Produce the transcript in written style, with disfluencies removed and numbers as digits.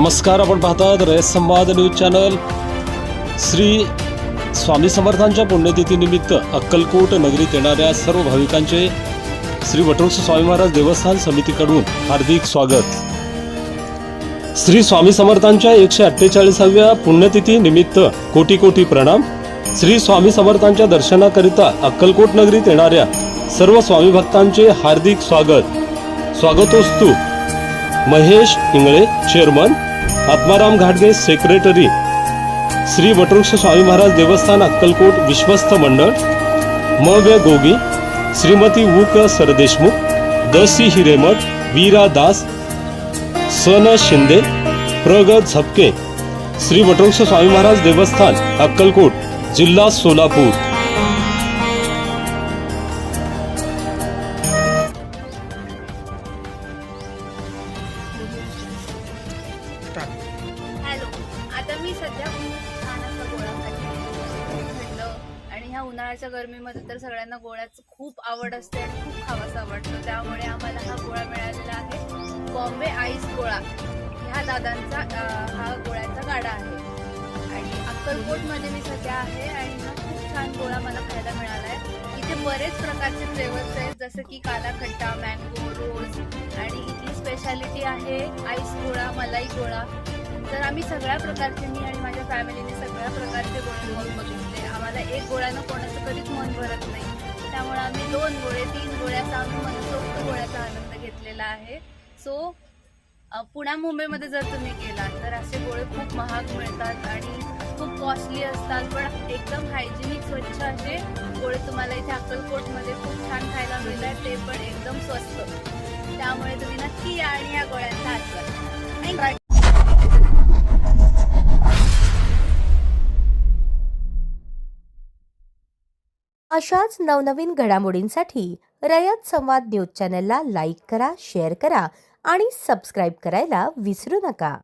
नमस्कार, आपण पाहतात रयत संवाद न्यूज चॅनल। श्री स्वामी समर्थांच्या पुण्यतिथीनिमित्त अक्कलकोट नगरीत येणाऱ्या सर्व भाविकांचे श्री वटवृक्ष स्वामी महाराज देवस्थान समितीकडून हार्दिक स्वागत। श्री स्वामी समर्थांच्या 148व्या पुण्यतिथी निमित्त कोटी कोटी प्रणाम। श्री स्वामी समर्थांच्या दर्शनाकरिता अक्कलकोट नगरीत येणाऱ्या सर्व स्वामी भक्तांचे हार्दिक स्वागत। स्वागतोस्तु महेश इंगळे चेअरमन, आत्माराम घाटगे सेक्रेटरी, श्री वटवृक्ष स्वामी महाराज देवस्थान अक्कलकोट विश्वस्त मंडळ, मव्य गोगी, श्रीमती वूक सरदेशमुख, दसी हिरेमठ, वीरा दास, सन शिंदे, प्रगत झपके, श्री वटवृक्ष स्वामी महाराज देवस्थान अक्कलकोट, जिल्हा सोलापूर। हॅलो, आता मी सध्या छान असा गोळा खाल्ला आणि ह्या उन्हाळ्याच्या गरमीमध्ये तर सगळ्यांना गोळ्याचं खूप आवड असते आणि खूप खावासा आवडतो। त्यामुळे आम्हाला हा गोळा मिळालेला आहे, बॉम्बे आईस गोळा। ह्या दादांचा हा गोळ्याचा गाडा आहे आणि अक्कलकोटमध्ये मी सध्या आहे आणि हा खूप छान गोळा मला खायला मिळाला आहे। इथे बरेच प्रकारचे फ्लेवर्स आहेत, जसं की काला खट्टा, मँगो, रोज आणि इथली स्पेशालिटी आहे आईस गोळा, मलाई गोळा। तर आम्ही सगळ्या प्रकारचे, मी आणि माझ्या फॅमिलीने सगळ्या प्रकारचे गोळे खाऊन बघितले। आम्हाला एक गोळ्यानं कोणाचं कधीच मन भरत नाही, त्यामुळे आम्ही 2 गोळे 3 गोळ्याचा आम्ही मनसोक्त गोळ्याचा आनंद घेतलेला आहे। सो पुण्या मुंबईमध्ये जर तुम्ही गेलात तर असे गोळे खूप महाग मिळतात आणि खूप कॉस्टली असतात, पण एकदम हायजेनिक स्वच्छ असे गोळे तुम्हाला इथे अक्कलकोटमध्ये खूप छान खायला मिळतात, ते पण एकदम स्वस्त। त्यामुळे तुम्ही नक्की या आणि या गोळ्यांचा आस्वाद घ्या। अशाच नवनवीन घडामोडींसाठी रयत संवाद न्यूज चॅनलला लाईक करा, शेअर करा आणि सबस्क्राईब करायला विसरू नका।